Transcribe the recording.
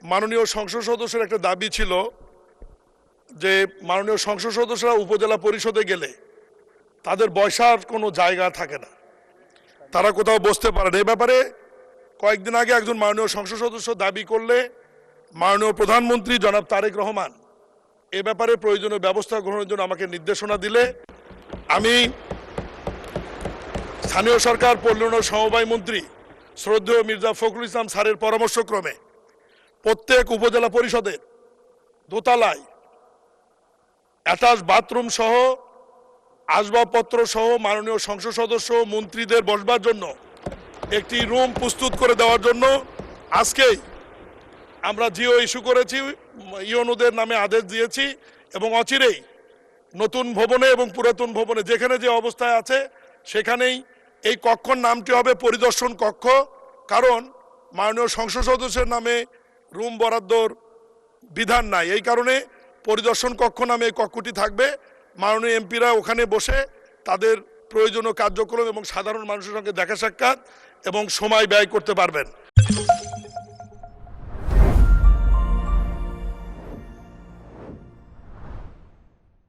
মাননীয় সংসদ সদস্যের একটা দাবি ছিল যে মাননীয় সংসদ সদস্যরা উপজেলা পরিষদে গেলে তাদের বসার কোনো জায়গা থাকে না, তারা কোথাও বসতে পারে না। এ ব্যাপারে কয়েকদিন আগে একজন মাননীয় সংসদ সদস্য দাবি করলে মাননীয় প্রধানমন্ত্রী জনাব তারেক রহমান এ ব্যাপারে প্রয়োজনীয় ব্যবস্থা গ্রহণের জন্য আমাকে নির্দেশনা দিলে আমি স্থানীয় সরকার পল্লী সমবায় মন্ত্রী শ্রদ্ধেয় মির্জা ফখরুল ইসলাম স্যারের পরামর্শক্রমে প্রত্যেক উপজেলা পরিষদের দোতলায় অ্যাটাচ বাথরুম সহ আসবাবপত্র সহ মাননীয় সংসদ সদস্য মন্ত্রীদের বসবার জন্য একটি রুম প্রস্তুত করে দেওয়ার জন্য আজকেই আমরা জিও ইস্যু করেছি, ইউনোদের নামে আদেশ দিয়েছি এবং অচিরেই নতুন ভবনে এবং পুরাতন ভবনে যেখানে যে অবস্থায় আছে সেখানেই এই কক্ষর নামটি হবে পরিদর্শন কক্ষ। কারণ মাননীয় সংসদ সদস্যের নামে রুম বরাদ্দর বিধান নাই, এই কারণে পরিদর্শন কক্ষ নামে এই কক্ষটি থাকবে। মাননীয় এমপিরা ওখানে বসে তাদের প্রয়োজনীয় কার্যক্রম এবং সাধারণ মানুষের সঙ্গে দেখা সাক্ষাৎ এবং সময় ব্যয় করতে পারবেন।